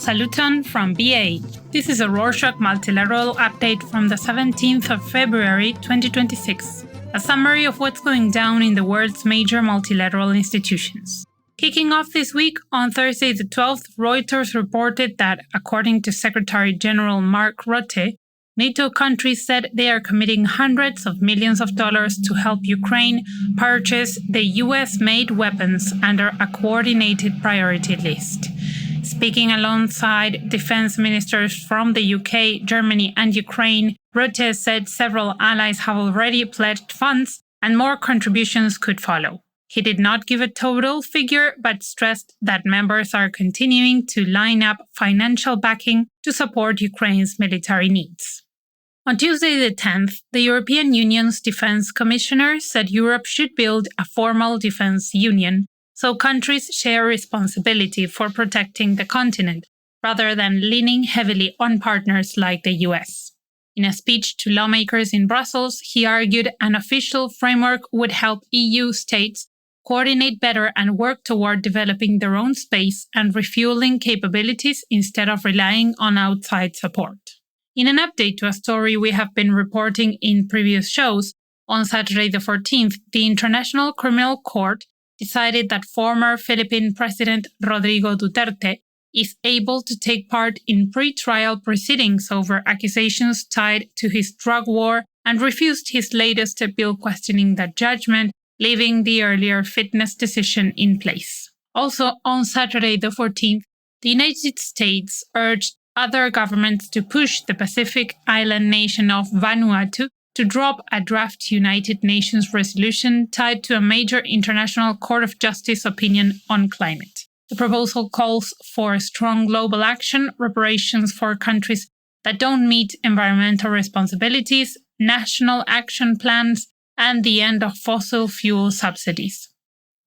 Saluton from BA. This is a Rorschach Multilateral update from the 17th of February 2026, a summary of what's going down in the world's major multilateral institutions. Kicking off this week, on Thursday the 12th, Reuters reported that, according to Secretary General Mark Rutte, NATO countries said they are committing hundreds of millions of dollars to help Ukraine purchase the US-made weapons under a coordinated priority list. Speaking alongside defense ministers from the UK, Germany and Ukraine, Rutte said several allies have already pledged funds and more contributions could follow. He did not give a total figure, but stressed that members are continuing to line up financial backing to support Ukraine's military needs. On Tuesday the 10th, the European Union's Defense Commissioner said Europe should build a formal defense union so countries share responsibility for protecting the continent, rather than leaning heavily on partners like the US. In a speech to lawmakers in Brussels, he argued an official framework would help EU states coordinate better and work toward developing their own space and refueling capabilities instead of relying on outside support. In an update to a story we have been reporting in previous shows, on Saturday the 14th, the International Criminal Court decided that former Philippine President Rodrigo Duterte is able to take part in pre-trial proceedings over accusations tied to his drug war and refused his latest appeal questioning that judgment, leaving the earlier fitness decision in place. Also, on Saturday the 14th, the United States urged other governments to push the Pacific island nation of Vanuatu to drop a draft United Nations resolution tied to a major International Court of Justice opinion on climate. The proposal calls for strong global action, reparations for countries that don't meet environmental responsibilities, national action plans, and the end of fossil fuel subsidies.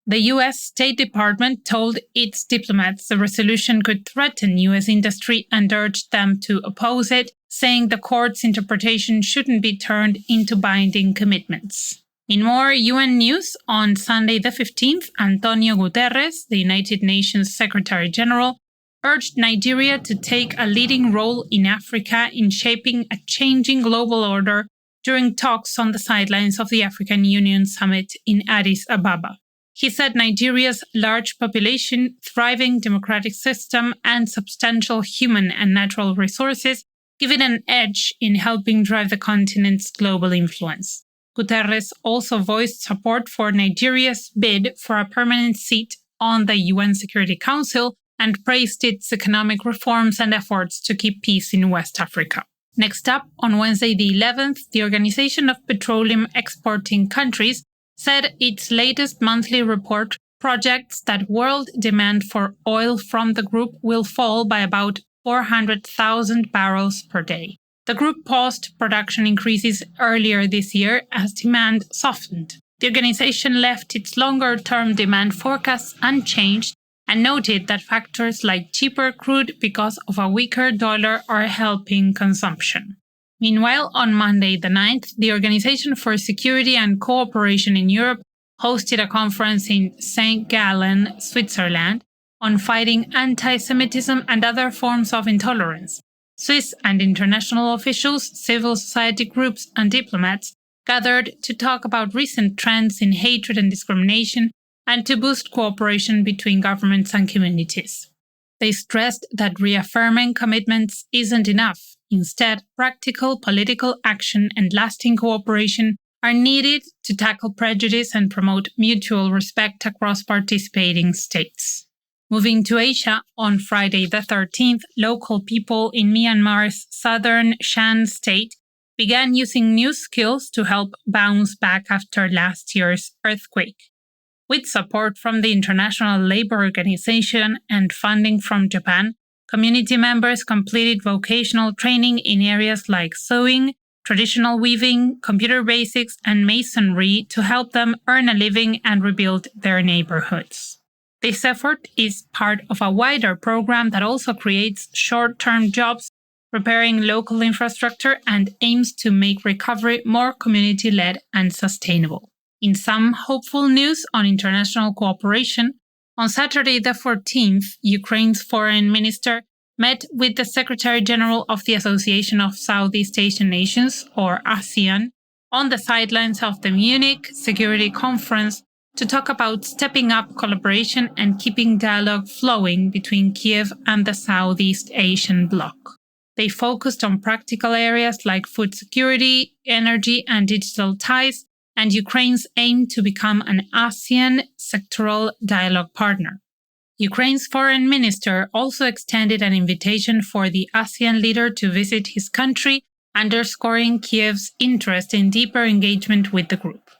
The US State Department told its diplomats the resolution could threaten US industry and urged them to oppose it, saying the court's interpretation shouldn't be turned into binding commitments. In more UN news, on Sunday the 15th, Antonio Guterres, the United Nations Secretary General, urged Nigeria to take a leading role in Africa in shaping a changing global order during talks on the sidelines of the African Union Summit in Addis Ababa. He said Nigeria's large population, thriving democratic system, and substantial human and natural resources give it an edge in helping drive the continent's global influence. Guterres also voiced support for Nigeria's bid for a permanent seat on the UN Security Council and praised its economic reforms and efforts to keep peace in West Africa. Next up, on Wednesday the 11th, the Organization of Petroleum Exporting Countries said its latest monthly report projects that world demand for oil from the group will fall by about 400,000 barrels per day. The group paused production increases earlier this year as demand softened. The organization left its longer-term demand forecasts unchanged and noted that factors like cheaper crude because of a weaker dollar are helping consumption. Meanwhile, on Monday the 9th, the Organization for Security and Cooperation in Europe hosted a conference in St. Gallen, Switzerland, on fighting anti-Semitism and other forms of intolerance. Swiss and international officials, civil society groups, and diplomats gathered to talk about recent trends in hatred and discrimination and to boost cooperation between governments and communities. They stressed that reaffirming commitments isn't enough. Instead, practical political action and lasting cooperation are needed to tackle prejudice and promote mutual respect across participating states. Moving to Asia, on Friday the 13th, local people in Myanmar's southern Shan state began using new skills to help bounce back after last year's earthquake. With support from the International Labour Organization and funding from Japan, community members completed vocational training in areas like sewing, traditional weaving, computer basics, and masonry to help them earn a living and rebuild their neighborhoods. This effort is part of a wider program that also creates short-term jobs, repairing local infrastructure, and aims to make recovery more community-led and sustainable. In some hopeful news on international cooperation, on Saturday the 14th, Ukraine's foreign minister met with the Secretary General of the Association of Southeast Asian Nations, or ASEAN, on the sidelines of the Munich Security Conference to talk about stepping up collaboration and keeping dialogue flowing between Kiev and the Southeast Asian bloc. They focused on practical areas like food security, energy, and digital ties, and Ukraine's aim to become an ASEAN sectoral dialogue partner. Ukraine's foreign minister also extended an invitation for the ASEAN leader to visit his country, underscoring Kiev's interest in deeper engagement with the group.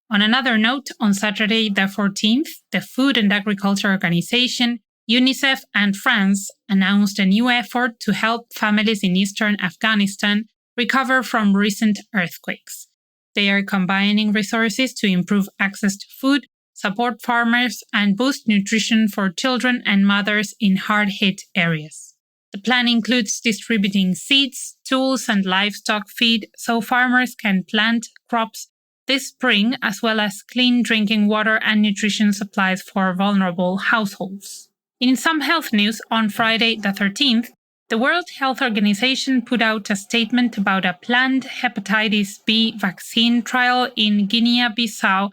On another note, on Saturday the 14th, the Food and Agriculture Organization, UNICEF, and France announced a new effort to help families in eastern Afghanistan recover from recent earthquakes. They are combining resources to improve access to food, support farmers, and boost nutrition for children and mothers in hard-hit areas. The plan includes distributing seeds, tools, and livestock feed so farmers can plant crops this spring, as well as clean drinking water and nutrition supplies for vulnerable households. In some health news, on Friday the 13th, the World Health Organization put out a statement about a planned hepatitis B vaccine trial in Guinea-Bissau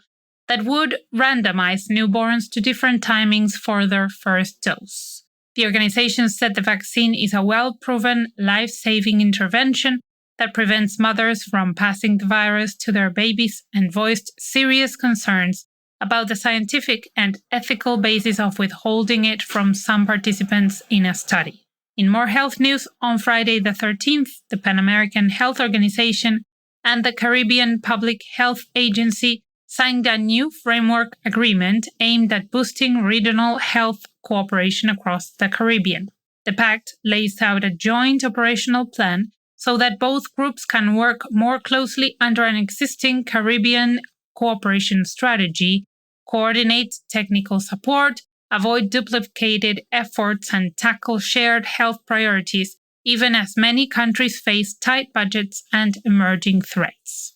that would randomize newborns to different timings for their first dose. The organization said the vaccine is a well-proven, life-saving intervention that prevents mothers from passing the virus to their babies and voiced serious concerns about the scientific and ethical basis of withholding it from some participants in a study. In more health news, on Friday the 13th, the Pan American Health Organization and the Caribbean Public Health Agency signed a new framework agreement aimed at boosting regional health cooperation across the Caribbean. The pact lays out a joint operational plan so that both groups can work more closely under an existing Caribbean cooperation strategy, coordinate technical support, avoid duplicated efforts, and tackle shared health priorities, even as many countries face tight budgets and emerging threats.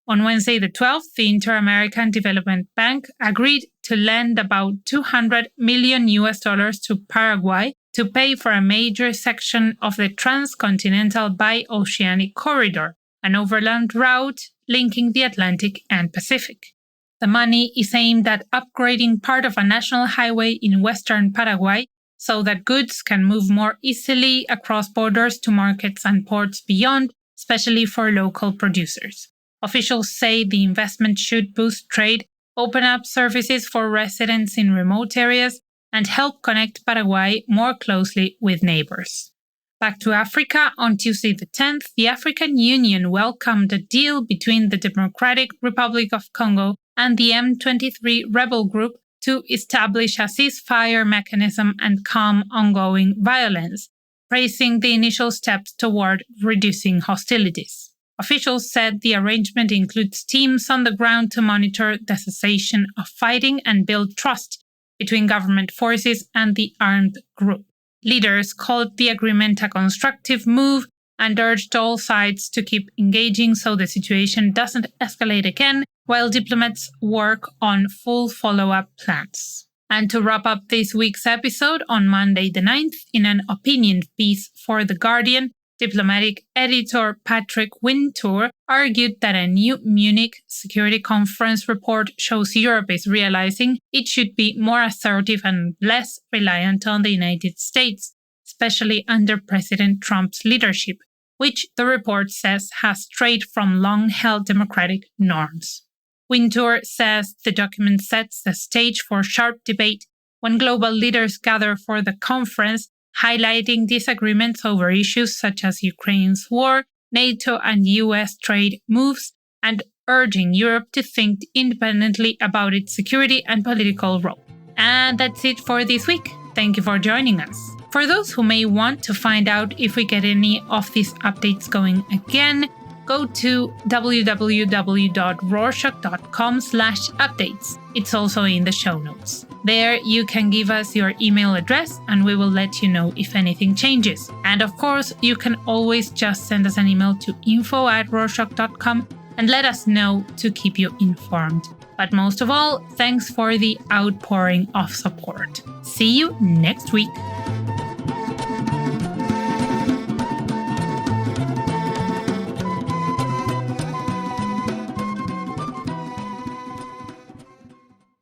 On Wednesday the 12th, the Inter-American Development Bank agreed to lend about $200 million to Paraguay to pay for a major section of the transcontinental bi-oceanic corridor, an overland route linking the Atlantic and Pacific. The money is aimed at upgrading part of a national highway in western Paraguay so that goods can move more easily across borders to markets and ports beyond, especially for local producers. Officials say the investment should boost trade, open up services for residents in remote areas, and help connect Paraguay more closely with neighbors. Back to Africa, on Tuesday the 10th, the African Union welcomed a deal between the Democratic Republic of Congo and the M23 rebel group to establish a ceasefire mechanism and calm ongoing violence, praising the initial steps toward reducing hostilities. Officials said the arrangement includes teams on the ground to monitor the cessation of fighting and build trust between government forces and the armed group. Leaders called the agreement a constructive move and urged all sides to keep engaging so the situation doesn't escalate again, while diplomats work on full follow-up plans. And to wrap up this week's episode, on Monday the 9th, in an opinion piece for The Guardian, diplomatic editor Patrick Wintour argued that a new Munich Security Conference report shows Europe is realizing it should be more assertive and less reliant on the United States, especially under President Trump's leadership, which the report says has strayed from long-held democratic norms. Wintour says the document sets the stage for sharp debate when global leaders gather for the conference, highlighting disagreements over issues such as Ukraine's war, NATO and US trade moves, and urging Europe to think independently about its security and political role. And that's it for this week. Thank you for joining us. For those who may want to find out if we get any of these updates going again, go to www.rorschach.com/updates. It's also in the show notes. There you can give us your email address and we will let you know if anything changes. And of course, you can always just send us an email to info@rorschach.com and let us know to keep you informed. But most of all, thanks for the outpouring of support. See you next week.